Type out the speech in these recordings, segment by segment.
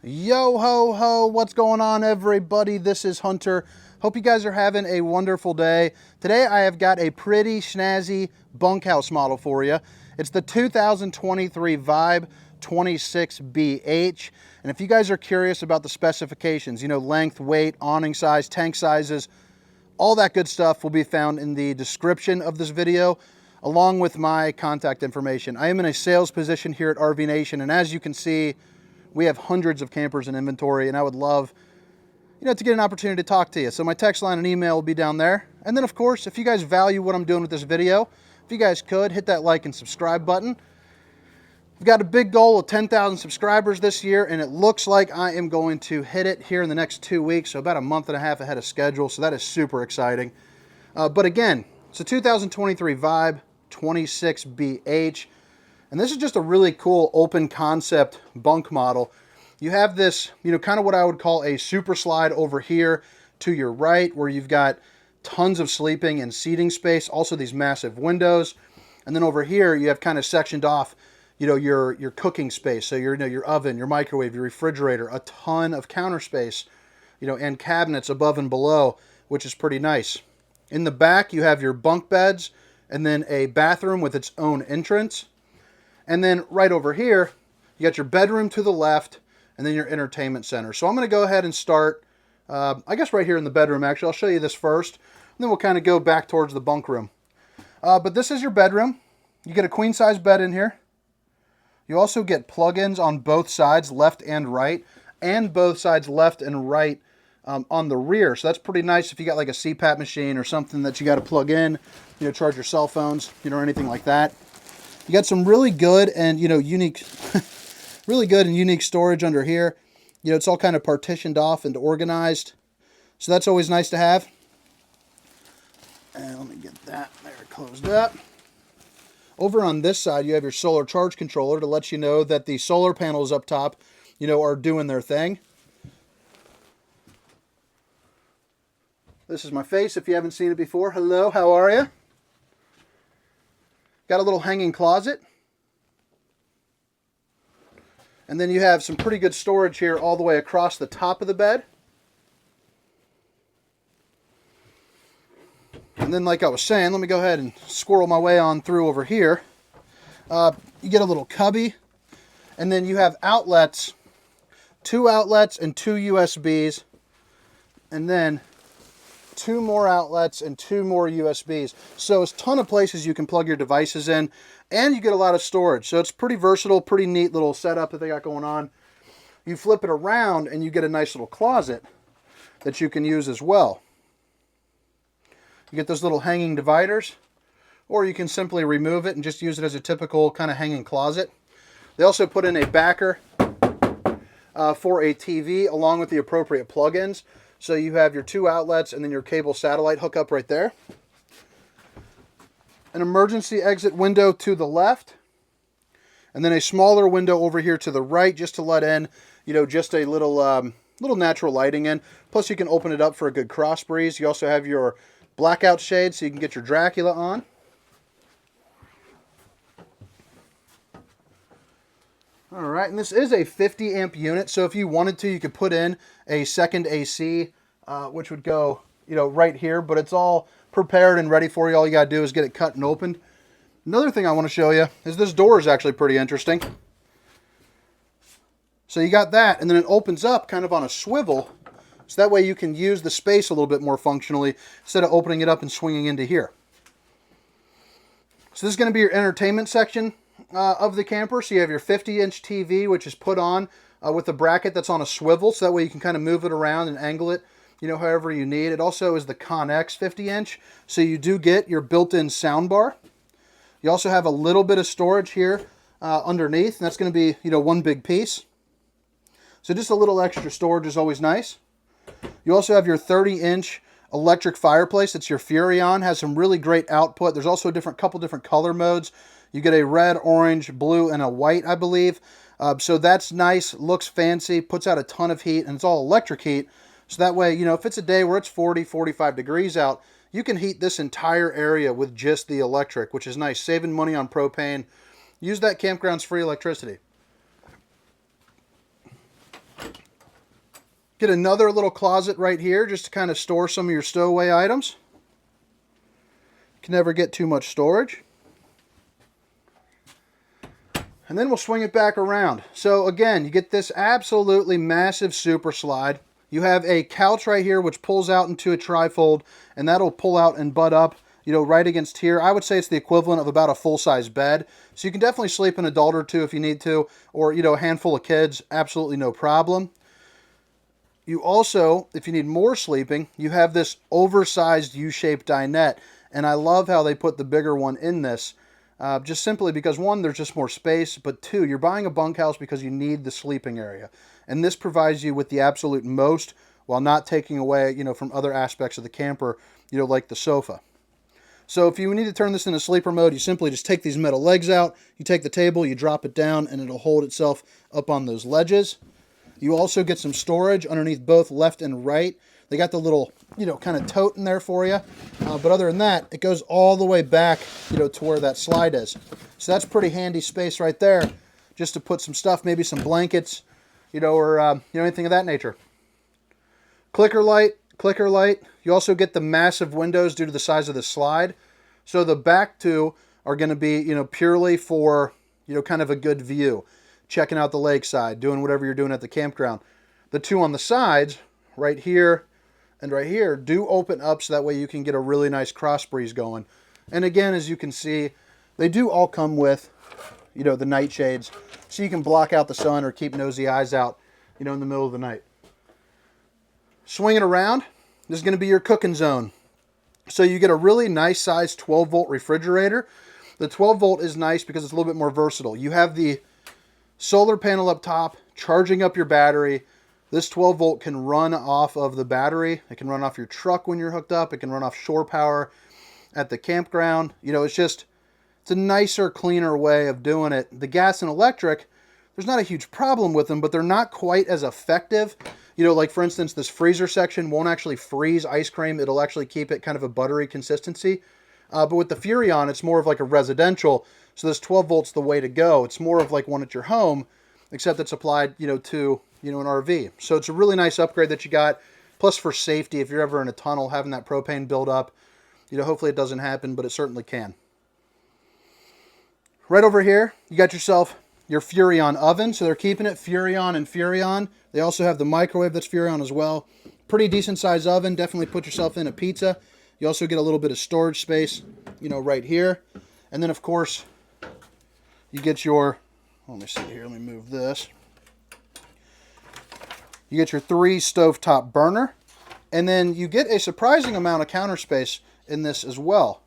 Yo ho ho, what's going on everybody? This is Hunter. Hope you guys are having a wonderful day. Today I have got a pretty snazzy bunkhouse model for you. It's the 2023 Vibe 26BH. And if you guys are curious about the specifications, you know, length, weight, awning size, tank sizes, all that good stuff will be found in the description of this video, along with my contact information. I am in a sales position here at RV Nation, and as you can see, we have hundreds of campers in inventory, and I would love, to get an opportunity to talk to you. So my text line and email will be down there. And then, of course, if you guys value what I'm doing with this video, if you guys could, hit that like and subscribe button. We've got a big goal of 10,000 subscribers this year, and it looks like I am going to hit it here in the next 2 weeks, so about a month and a half ahead of schedule, so that is super exciting. But again, it's a 2023 Vibe 26BH. And this is just a really cool open concept bunk model. You have this, kind of what I would call a super slide over here to your right, where you've got tons of sleeping and seating space, also these massive windows. And then over here, you have kind of sectioned off, your cooking space. So your oven, your microwave, your refrigerator, a ton of counter space, and cabinets above and below, which is pretty nice. In the back, you have your bunk beds and then a bathroom with its own entrance. And then right over here, you got your bedroom to the left, and then your entertainment center. So I'm going to go ahead and start, I guess right here in the bedroom, actually. I'll show you this first, and then we'll kind of go back towards the bunk room. But this is your bedroom. You get a queen-size bed in here. You also get plug-ins on both sides, left and right, and both sides left and right on the rear. So that's pretty nice if you got like a CPAP machine or something that you got to plug in, charge your cell phones, or anything like that. You got some really good and, unique, really good and unique storage under here. It's all kind of partitioned off and organized. So that's always nice to have. And let me get that there closed up. Over on this side, you have your solar charge controller to let you know that the solar panels up top, are doing their thing. This is my face if you haven't seen it before. Hello, how are you? Got a little hanging closet. And then you have some pretty good storage here all the way across the top of the bed. And then, like I was saying, let me go ahead and squirrel my way on through over here. You get a little cubby. And then you have outlets, 2 outlets and 2 USBs. And then 2 more outlets and 2 more USBs. So it's a ton of places you can plug your devices in, and you get a lot of storage. So it's pretty versatile, pretty neat little setup that they got going on. You flip it around and you get a nice little closet that you can use as well. You get those little hanging dividers, or you can simply remove it and just use it as a typical kind of hanging closet. They also put in a backer for a TV along with the appropriate plugins. So you have your 2 outlets and then your cable satellite hookup right there. An emergency exit window to the left. And then a smaller window over here to the right just to let in, just a little natural lighting in. Plus you can open it up for a good cross breeze. You also have your blackout shade so you can get your Dracula on. All right, and this is a 50 amp unit, so if you wanted to, you could put in a second AC, which would go, right here, but it's all prepared and ready for you. All you gotta do is get it cut and opened. Another thing I want to show you is this door is actually pretty interesting. So you got that, and then it opens up kind of on a swivel, so that way you can use the space a little bit more functionally instead of opening it up and swinging into here. So this is going to be your entertainment section of the camper. So you have your 50-inch TV, which is put on with a bracket that's on a swivel, so that way you can kind of move it around and angle it, however you need. It also is the Connex 50-inch, so you do get your built-in sound bar. You also have a little bit of storage here underneath, and that's going to be, one big piece. So just a little extra storage is always nice. You also have your 30-inch electric fireplace. It's your Furrion, has some really great output. There's also a couple different color modes. You get a red, orange, blue, and a white, I believe. So that's nice, looks fancy, puts out a ton of heat, and it's all electric heat. So that way, if it's a day where it's 40, 45 degrees out, you can heat this entire area with just the electric, which is nice, saving money on propane. Use that campground's free electricity. Get another little closet right here just to kind of store some of your stowaway items. Can never get too much storage. And then we'll swing it back around. So again, you get this absolutely massive super slide. You have a couch right here which pulls out into a trifold, and that'll pull out and butt up, right against here. I would say it's the equivalent of about a full-size bed. So you can definitely sleep an adult or two if you need to, or, a handful of kids, absolutely no problem. You also, if you need more sleeping, you have this oversized U-shaped dinette. And I love how they put the bigger one in this. Just simply because, one, there's just more space, but two, you're buying a bunkhouse because you need the sleeping area. And this provides you with the absolute most while not taking away, from other aspects of the camper, like the sofa. So if you need to turn this into sleeper mode, you simply just take these metal legs out, you take the table, you drop it down, and it'll hold itself up on those ledges. You also get some storage underneath both left and right. They got the little, kind of tote in there for you. But other than that, it goes all the way back, to where that slide is. So that's pretty handy space right there, just to put some stuff, maybe some blankets, or, anything of that nature. Clicker light. You also get the massive windows due to the size of the slide. So the back two are going to be, purely for, kind of a good view. Checking out the lakeside, doing whatever you're doing at the campground. The two on the sides, right here and right here, do open up so that way you can get a really nice cross breeze going. And again, as you can see, they do all come with, the nightshades, so you can block out the sun or keep nosy eyes out, in the middle of the night. Swinging around, this is going to be your cooking zone. So you get a really nice size 12-volt refrigerator. The 12-volt is nice because it's a little bit more versatile. You have the solar panel up top, charging up your battery. This 12-volt can run off of the battery. It can run off your truck when you're hooked up. It can run off shore power at the campground. It's a nicer, cleaner way of doing it. The gas and electric, there's not a huge problem with them, but they're not quite as effective. Like for instance, this freezer section won't actually freeze ice cream. It'll actually keep it kind of a buttery consistency. But with the Furrion, it's more of like a residential. So this 12 volt's the way to go. It's more of like one at your home, except it's applied, to, an RV. So it's a really nice upgrade that you got. Plus for safety, if you're ever in a tunnel, having that propane build up, hopefully it doesn't happen, but it certainly can. Right over here, you got yourself your Furrion oven. So they're keeping it Furrion and Furrion. They also have the microwave that's Furrion as well. Pretty decent size oven. Definitely put yourself in a pizza. You also get a little bit of storage space, right here. And then of course, you get your, let me see here, let me move this. You get your 3 stovetop burner, and then you get a surprising amount of counter space in this as well.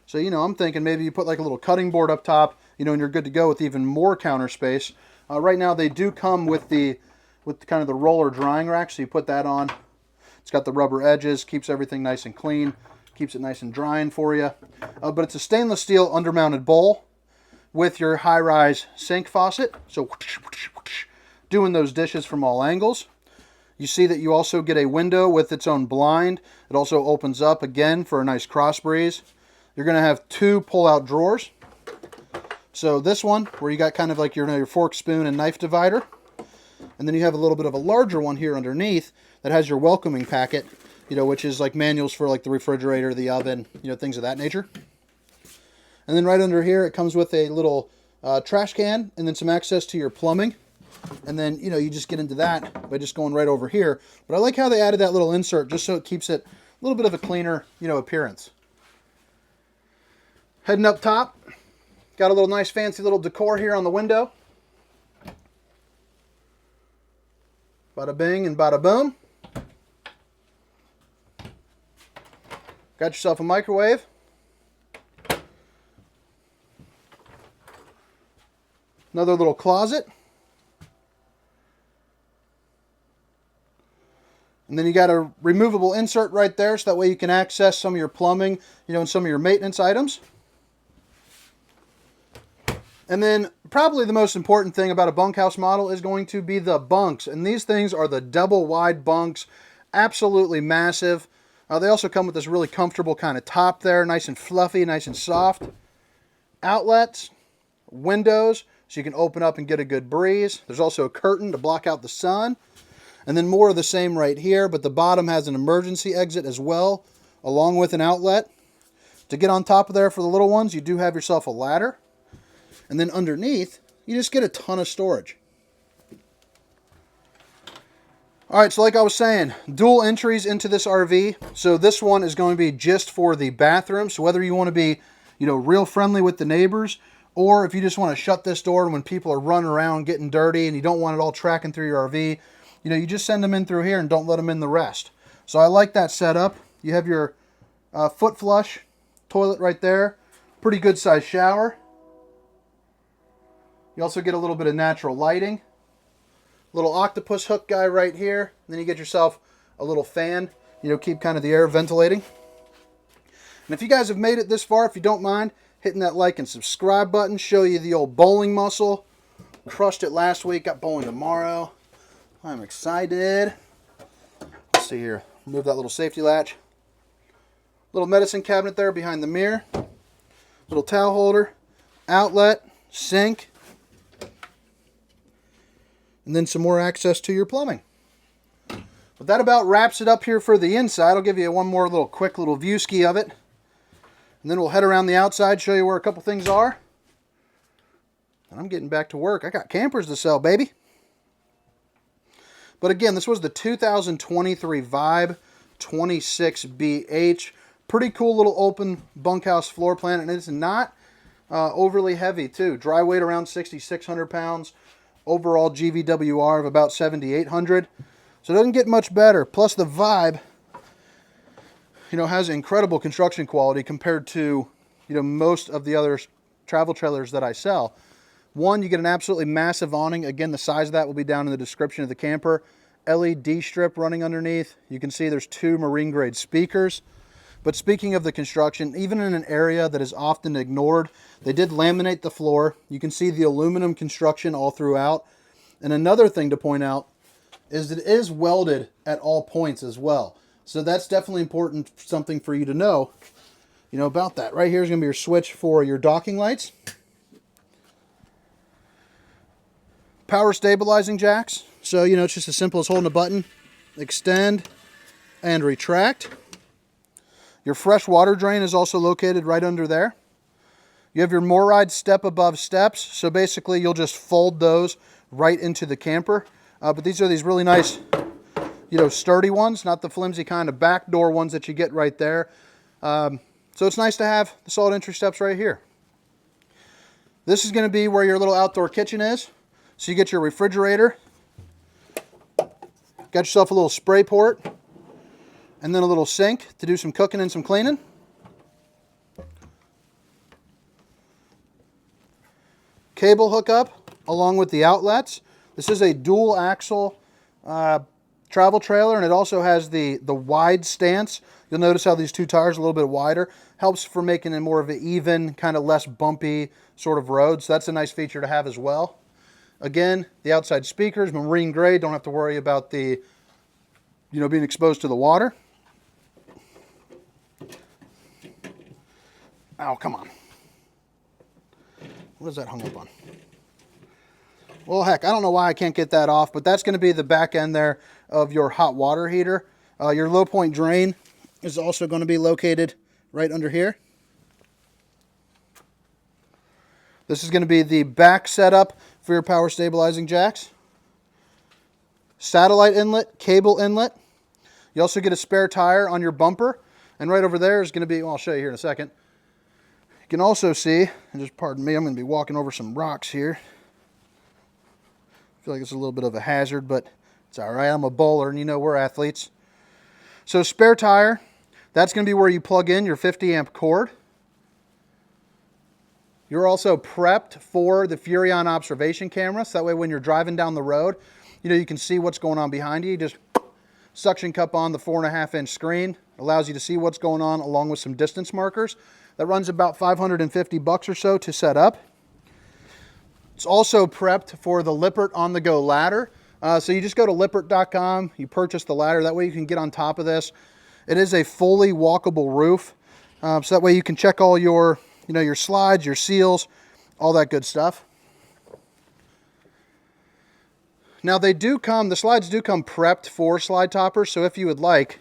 So, I'm thinking maybe you put like a little cutting board up top, and you're good to go with even more counter space. Right now they do come with kind of the roller drying rack, so you put that on. It's got the rubber edges, keeps everything nice and clean, keeps it nice and drying for you. But it's a stainless steel undermounted bowl with your high-rise sink faucet. So doing those dishes from all angles. You see that you also get a window with its own blind. It also opens up again for a nice cross breeze. You're going to have 2 pull-out drawers. So this one, where you got kind of like your fork, spoon, and knife divider. And then you have a little bit of a larger one here underneath that has your welcoming packet, which is like manuals for like the refrigerator, the oven, things of that nature. And then right under here, it comes with a little trash can and then some access to your plumbing. And then, you just get into that by just going right over here. But I like how they added that little insert just so it keeps it a little bit of a cleaner, appearance. Heading up top, got a little nice fancy little decor here on the window. Bada bing and bada boom. Got yourself a microwave. Another little closet. And then you got a removable insert right there, so that way you can access some of your plumbing, and some of your maintenance items. And then probably the most important thing about a bunkhouse model is going to be the bunks. And these things are the double wide bunks, absolutely massive. They also come with this really comfortable kind of top there, nice and fluffy, nice and soft. Outlets, windows, so you can open up and get a good breeze. There's also a curtain to block out the sun. And then more of the same right here, but the bottom has an emergency exit as well, along with an outlet. To get on top of there for the little ones, you do have yourself a ladder. And then underneath, you just get a ton of storage. All right, so like I was saying, dual entries into this RV. So this one is going to be just for the bathroom. So whether you want to be, real friendly with the neighbors, or if you just want to shut this door when people are running around getting dirty and you don't want it all tracking through your RV, you just send them in through here and don't let them in the rest. So I like that setup. You have your foot flush toilet right there. Pretty good sized shower. You also get a little bit of natural lighting. Little octopus hook guy right here. And then you get yourself a little fan, keep kind of the air ventilating. And if you guys have made it this far, if you don't mind hitting that like and subscribe button, show you the old bowling muscle. Crushed it last week, got bowling tomorrow. I'm excited. Let's see here. Remove that little safety latch. Little medicine cabinet there behind the mirror. Little towel holder, outlet, sink. And then some more access to your plumbing. But that about wraps it up here for the inside. I'll give you one more little quick little view ski of it. And then we'll head around the outside, show you where a couple things are. And I'm getting back to work. I got campers to sell, baby. But again, this was the 2023 Vibe 26BH. Pretty cool little open bunkhouse floor plan. And it's not overly heavy, too. Dry weight around 6,600 pounds. Overall GVWR of about 7,800. So it doesn't get much better. Plus the Vibe, has incredible construction quality compared to, most of the other travel trailers that I sell. One, you get an absolutely massive awning. Again, the size of that will be down in the description of the camper. LED strip running underneath. You can see there's 2 marine grade speakers. But speaking of the construction, even in an area that is often ignored, they did laminate the floor. You can see the aluminum construction all throughout. And another thing to point out is that it is welded at all points as well. So that's definitely important, something for you to know, about that. Right here is going to be your switch for your docking lights. Power stabilizing jacks. So, it's just as simple as holding a button, extend, and retract. Your fresh water drain is also located right under there. You have your MORryde step above steps. So basically you'll just fold those right into the camper. But these are these really nice, sturdy ones, not the flimsy kind of backdoor ones that you get right there. So it's nice to have the solid entry steps right here. This is going to be where your little outdoor kitchen is. So you get your refrigerator. Got yourself a little spray port. And then a little sink to do some cooking and some cleaning. Cable hookup along with the outlets. This is a dual axle travel trailer, and it also has the wide stance. You'll notice how these 2 tires are a little bit wider. Helps for making it more of an even, kind of less bumpy sort of road. So that's a nice feature to have as well. Again, the outside speakers, marine grade. Don't have to worry about the, being exposed to the water. Oh, come on. What is that hung up on? Well, heck, I don't know why I can't get that off, but that's going to be the back end there of your hot water heater. Your low point drain is also going to be located right under here. This is going to be the back setup for your power stabilizing jacks. Satellite inlet, cable inlet. You also get a spare tire on your bumper. And right over there is going to be, well, I'll show you here in a second. You can also see, and just pardon me, I'm going to be walking over some rocks here. I feel like it's a little bit of a hazard, but it's all right. I'm a bowler, and we're athletes. So spare tire, that's going to be where you plug in your 50 amp cord. You're also prepped for the Furrion observation camera, so that way when you're driving down the road, you can see what's going on behind you. You just suction cup on the 4.5-inch screen. Allows you to see what's going on along with some distance markers. That runs about $550 or so to set up. It's also prepped for the Lippert on-the-go ladder. So you just go to lippert.com, you purchase the ladder. That way you can get on top of this. It is a fully walkable roof. So that way you can check all your, your slides, your seals, all that good stuff. Now the slides do come prepped for slide toppers, so if you would like,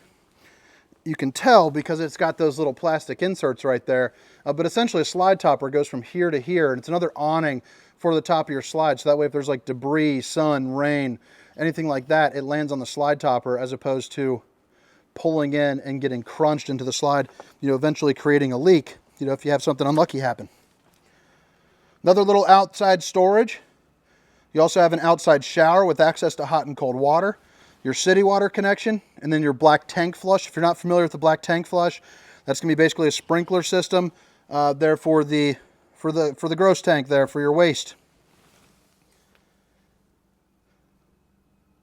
you can tell because it's got those little plastic inserts right there. But essentially a slide topper goes from here to here, and it's another awning for the top of your slide. So that way if there's like debris, sun, rain, anything like that, it lands on the slide topper as opposed to pulling in and getting crunched into the slide, eventually creating a leak, if you have something unlucky happen. Another little outside storage. You also have an outside shower with access to hot and cold water, your city water connection, and then your black tank flush. If you're not familiar with the black tank flush, that's going to be basically a sprinkler system there for the gross tank there for your waste.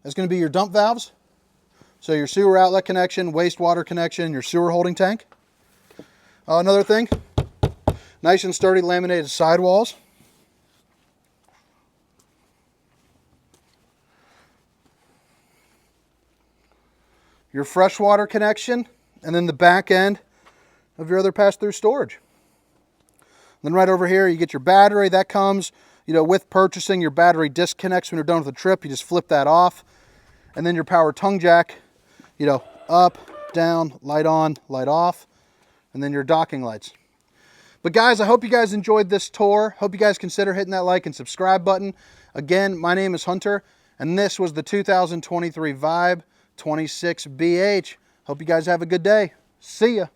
That's going to be your dump valves. So your sewer outlet connection, wastewater connection, your sewer holding tank. Another thing, nice and sturdy laminated sidewalls. Your freshwater connection, and then the back end of your other pass-through storage. Then right over here, you get your battery. That comes, with purchasing. Your battery disconnects when you're done with the trip. You just flip that off. And then your power tongue jack, up, down, light on, light off. And then your docking lights. But guys, I hope you guys enjoyed this tour. Hope you guys consider hitting that like and subscribe button. Again, my name is Hunter, and this was the 2023 Vibe 26BH. Hope you guys have a good day. See ya.